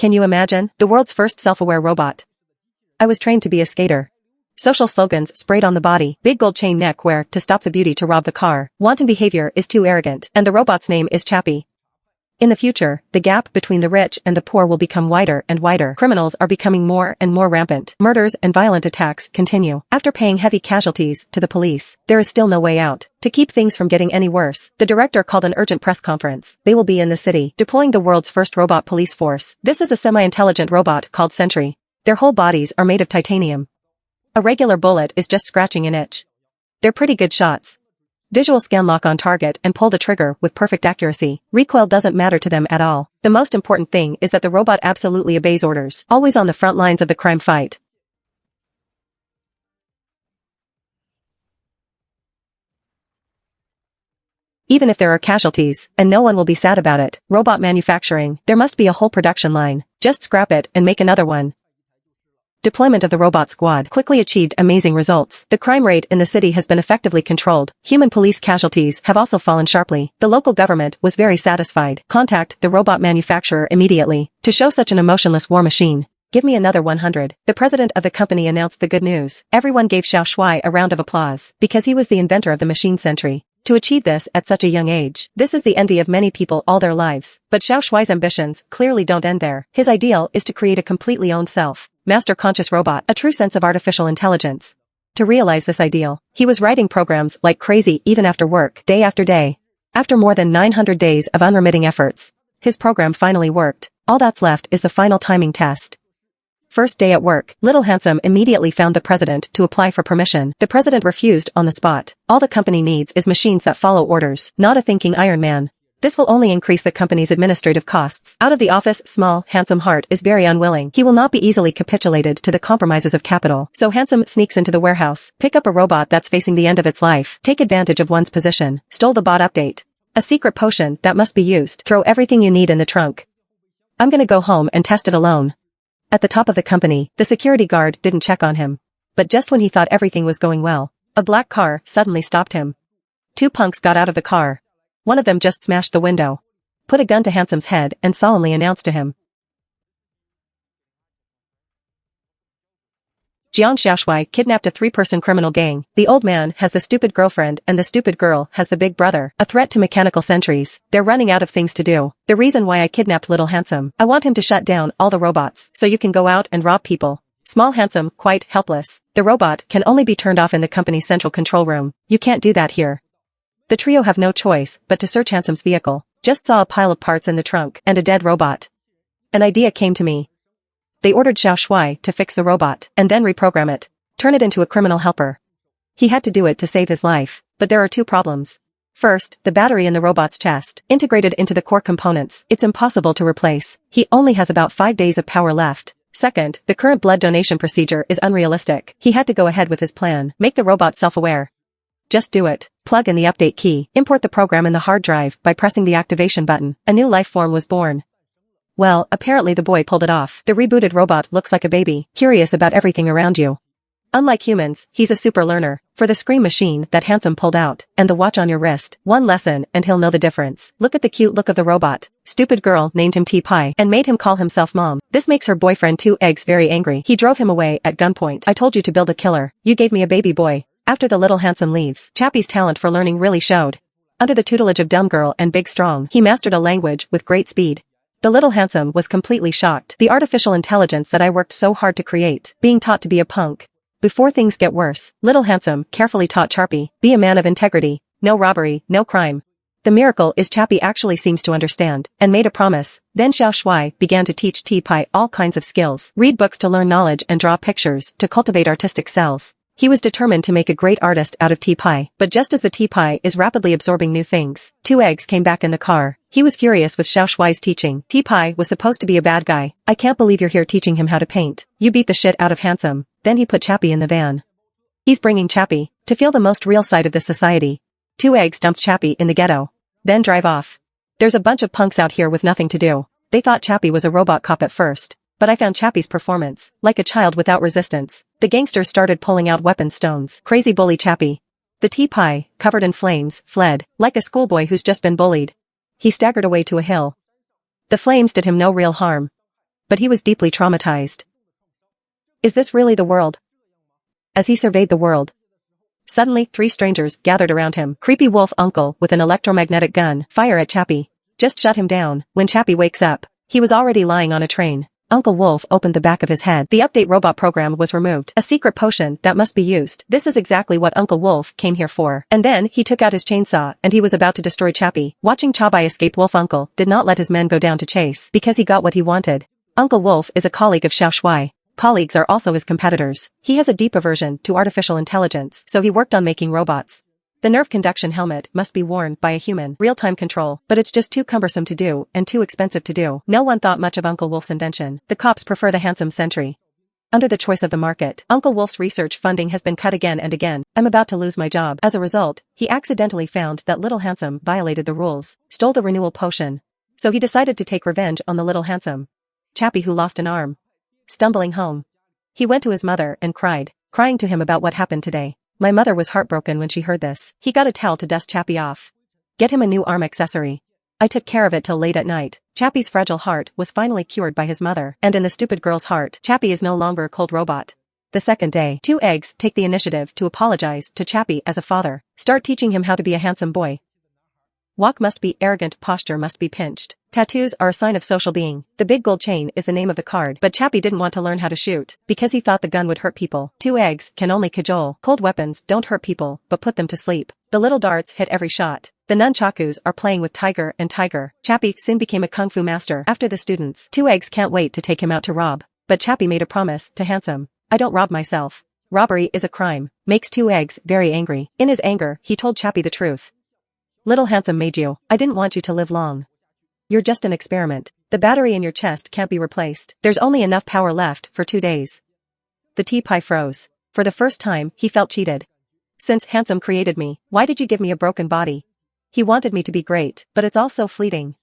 Can you imagine? The world's first self-aware robot. I was trained to be a skater. Social slogans sprayed on the body, big gold chain neck wear to stop the beauty to rob the car. Wanton behavior is too arrogant, and the robot's name is Chappie. In the future, the gap between the rich and the poor will become wider and wider. Criminals are becoming more and more rampant. Murders and violent attacks continue. After paying heavy casualties to the police, there is still no way out. To keep things from getting any worse, the director called an urgent press conference. They will be in the city, deploying the world's first robot police force. This is a semi-intelligent robot called Sentry. Their whole bodies are made of titanium. A regular bullet is just scratching an itch. They're pretty good shots. Visual scan lock on target and pull the trigger with perfect accuracy. Recoil doesn't matter to them at all. The most important thing is that the robot absolutely obeys orders, always on the front lines of the crime fight. Even if there are casualties, and no one will be sad about it. Robot manufacturing, there must be a whole production line. Just scrap it and make another one. Deployment of the robot squad quickly achieved amazing results. The crime rate in the city has been effectively controlled. Human police casualties have also fallen sharply. The local government was very satisfied. Contact the robot manufacturer immediately. To show such an emotionless war machine. Give me another 100. The president of the company announced the good news. Everyone gave Xiao Shuai a round of applause, because he was the inventor of the machine Sentry. To achieve this at such a young age, this is the envy of many people all their lives. But Xiao Shuai's ambitions clearly don't end there. His ideal is to create a completely owned self. Master conscious robot, a true sense of artificial intelligence. To realize this ideal, he was writing programs like crazy even after work, day after day. After more than 900 days of unremitting efforts, his program finally worked. All that's left is the final timing test. First day at work, Little Handsome immediately found the president to apply for permission. The president refused on the spot. All the company needs is machines that follow orders, not a thinking Iron Man. This will only increase the company's administrative costs. Out of the office, small, Handsome heart is very unwilling. He will not be easily capitulated to the compromises of capital. So Handsome sneaks into the warehouse, pick up a robot that's facing the end of its life, take advantage of one's position, stole the bot update. A secret potion that must be used. Throw everything you need in the trunk. I'm gonna go home and test it alone. At the top of the company, the security guard didn't check on him. But just when he thought everything was going well, a black car suddenly stopped him. Two punks got out of the car. One of them just smashed the window, put a gun to Handsome's head and solemnly announced to him. Jiang Xiaoshuai kidnapped a 3-person criminal gang. The old man has the stupid girlfriend and the stupid girl has the big brother. A threat to mechanical sentries. They're running out of things to do. The reason why I kidnapped Little Handsome. I want him to shut down all the robots so you can go out and rob people. Small Handsome, quite helpless. The robot can only be turned off in the company's central control room. You can't do that here. The trio have no choice but to search Handsome's vehicle. Just saw a pile of parts in the trunk and a dead robot. An idea came to me. They ordered Xiao Shuai to fix the robot and then reprogram it, turn it into a criminal helper. He had to do it to save his life, but there are two problems. First, the battery in the robot's chest, integrated into the core components, it's impossible to replace. He only has about 5 days of power left. Second, the current blood donation procedure is unrealistic. He had to go ahead with his plan, make the robot self-aware. Just do it. Plug in the update key. Import the program in the hard drive by pressing the activation button. A new life form was born. Well, apparently the boy pulled it off. The rebooted robot looks like a baby, curious about everything around you. Unlike humans, he's a super learner. For the scream machine that Handsome pulled out, and the watch on your wrist, one lesson and he'll know the difference. Look at the cute look of the robot. Stupid girl named him T-Pie and made him call himself mom. This makes her boyfriend 2 eggs very angry. He drove him away at gunpoint. I told you to build a killer. You gave me a baby boy. After the Little Handsome leaves, Chappie's talent for learning really showed. Under the tutelage of Dumb Girl and Big Strong, he mastered a language with great speed. The Little Handsome was completely shocked. The artificial intelligence that I worked so hard to create, being taught to be a punk. Before things get worse, Little Handsome carefully taught Chappie, be a man of integrity, no robbery, no crime. The miracle is Chappie actually seems to understand, and made a promise. Then Xiao Shuai began to teach T-Pie all kinds of skills. Read books to learn knowledge and draw pictures to cultivate artistic cells. He was determined to make a great artist out of T-Pie, but just as the T-Pie is rapidly absorbing new things, 2 eggs came back in the car. He was furious with Xiao Shuai's teaching. T-Pie was supposed to be a bad guy. I can't believe you're here teaching him how to paint. You beat the shit out of Handsome. Then he put Chappie in the van. He's bringing Chappie to feel the most real side of this society. 2 eggs dumped Chappie in the ghetto. Then drive off. There's a bunch of punks out here with nothing to do. They thought Chappie was a robot cop at first. But I found Chappie's performance, like a child without resistance. The gangsters started pulling out weapon stones. Crazy bully Chappie. The T-Pie, covered in flames, fled, like a schoolboy who's just been bullied. He staggered away to a hill. The flames did him no real harm. but he was deeply traumatized. Is this really the world? As he surveyed the world, suddenly 3 strangers gathered around him. Creepy wolf uncle with an electromagnetic gun, fire at Chappie. Just shut him down. When Chappie wakes up, he was already lying on a train. Uncle Wolf opened the back of his head. The update robot program was removed. A secret potion that must be used. This is exactly what Uncle Wolf came here for. And then he took out his chainsaw and he was about to destroy Chappie. Watching Chabai escape, Wolf Uncle did not let his men go down to chase because he got what he wanted. Uncle Wolf is a colleague of Xiao Shui. Colleagues are also his competitors. He has a deep aversion to artificial intelligence, so he worked on making robots. The nerve conduction helmet must be worn by a human, real-time control, but it's just too cumbersome to do and too expensive to do. No one thought much of Uncle Wolf's invention. The cops prefer the handsome sentry. Under the choice of the market, Uncle Wolf's research funding has been cut again and again. I'm about to lose my job. As a result, he accidentally found that Little Handsome violated the rules, stole the renewal potion. So he decided to take revenge on the Little Handsome Chappie who lost an arm. Stumbling home, he went to his mother and cried, crying to him about what happened today. My mother was heartbroken when she heard this. He got a towel to dust Chappie off. Get him a new arm accessory. I took care of it till late at night. Chappie's fragile heart was finally cured by his mother, and in the stupid girl's heart, Chappie is no longer a cold robot. The second day, 2 eggs take the initiative to apologize to Chappie as a father. Start teaching him how to be a handsome boy. Walk must be arrogant, posture must be pinched. Tattoos are a sign of social being. The big gold chain is the name of the card, but Chappie didn't want to learn how to shoot because he thought the gun would hurt people. 2 eggs can only cajole. Cold weapons don't hurt people, but put them to sleep. The little darts hit every shot. The nunchakus are playing with Tiger and Tiger. Chappie soon became a kung fu master after the students. 2 eggs can't wait to take him out to rob, but Chappie made a promise to Handsome. I don't rob myself. Robbery is a crime. Makes 2 eggs very angry. In his anger, he told Chappie the truth. Little Handsome made you. I didn't want you to live long. You're just an experiment. The battery in your chest can't be replaced. There's only enough power left for 2 days. The tea-pie froze. For the first time, he felt cheated. Since Handsome created me, why did you give me a broken body? He wanted me to be great, but it's all so fleeting.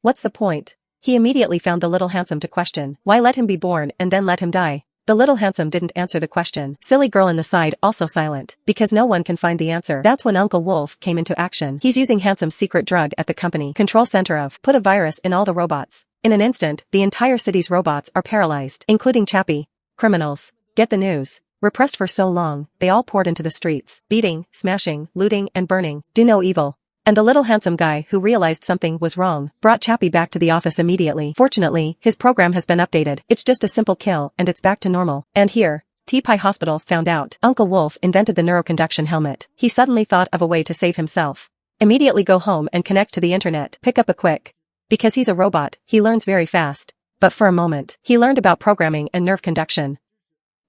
What's the point? He immediately found the Little Handsome to question. Why let him be born and then let him die? The Little Handsome didn't answer the question. Silly girl in the side also silent, because no one can find the answer. That's when Uncle Wolf came into action. He's using Handsome's secret drug at the company control center of put a virus in all the robots. In an instant, the entire city's robots are paralyzed, including Chappie. Criminals. Get the news. Repressed for so long, they all poured into the streets, beating, smashing, looting, and burning. Do no evil. And the Little Handsome guy who realized something was wrong brought Chappie back to the office immediately. Fortunately, his program has been updated. It's just a simple kill and it's back to normal. And here, Tea-Pie Hospital found out Uncle Wolf invented the neuroconduction helmet. He suddenly thought of a way to save himself. Immediately go home and connect to the internet. Pick up a quick. Because he's a robot, he learns very fast. But for a moment, he learned about programming and nerve conduction.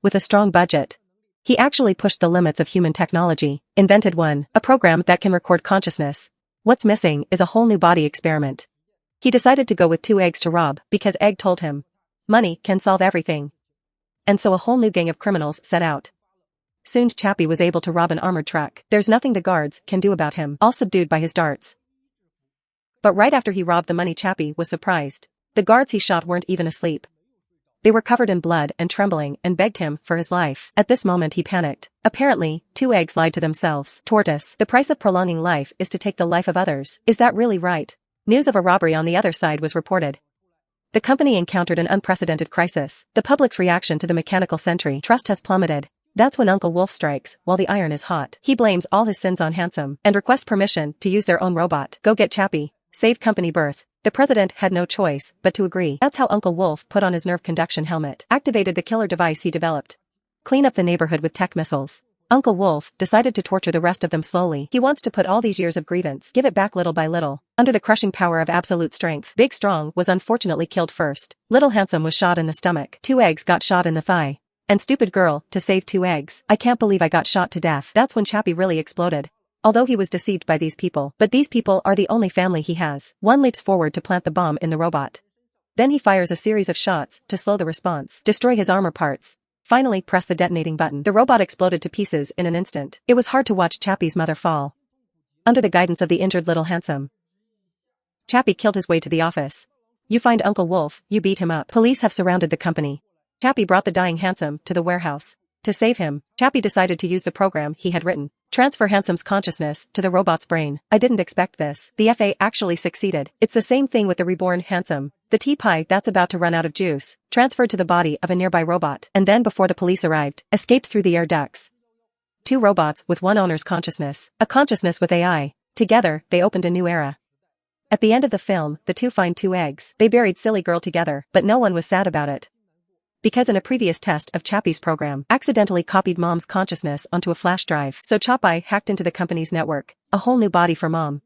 With a strong budget, he actually pushed the limits of human technology, invented a program that can record consciousness. What's missing is a whole new body experiment. He decided to go with 2 eggs to rob, because Egg told him, money can solve everything. And so a whole new gang of criminals set out. Soon Chappie was able to rob an armored truck. There's nothing the guards can do about him, all subdued by his darts. But right after he robbed the money, Chappie was surprised. The guards he shot weren't even asleep. They were covered in blood and trembling and begged him for his life. At this moment he panicked. Apparently, 2 eggs lied to themselves. Tortoise, the price of prolonging life is to take the life of others. Is that really right? News of a robbery on the other side was reported. The company encountered an unprecedented crisis. The public's reaction to the mechanical sentry trust has plummeted. That's when Uncle Wolf strikes while the iron is hot. He blames all his sins on Handsome and requests permission to use their own robot. Go get Chappie. Save company birth. The president had no choice but to agree. That's how Uncle Wolf put on his nerve conduction helmet, activated the killer device he developed. Clean up the neighborhood with tech missiles. Uncle Wolf decided to torture the rest of them slowly. He wants to put all these years of grievance, give it back little by little. Under the crushing power of absolute strength, Big Strong was unfortunately killed first. Little Handsome was shot in the stomach. 2 eggs got shot in the thigh. And stupid girl, to save 2 eggs. I can't believe I got shot to death. That's when Chappie really exploded. Although he was deceived by these people, but these people are the only family he has. One leaps forward to plant the bomb in the robot. Then he fires a series of shots to slow the response, destroy his armor parts. Finally, press the detonating button. The robot exploded to pieces in an instant. It was hard to watch Chappie's mother fall. Under the guidance of the injured Little Handsome, Chappie killed his way to the office. You find Uncle Wolf, you beat him up. Police have surrounded the company. Chappie brought the dying Handsome to the warehouse. To save him, Chappie decided to use the program he had written. Transfer Handsome's consciousness to the robot's brain. I didn't expect this. The FA actually succeeded. It's the same thing with the reborn Handsome. The tea pie that's about to run out of juice, transferred to the body of a nearby robot, and then before the police arrived, escaped through the air ducts. Two robots with one owner's consciousness, a consciousness with AI. Together, they opened a new era. At the end of the film, the two find two eggs. They buried silly girl together, but no one was sad about it. Because in a previous test of Chappie's program, accidentally copied mom's consciousness onto a flash drive, so Chappie hacked into the company's network. A whole new body for mom.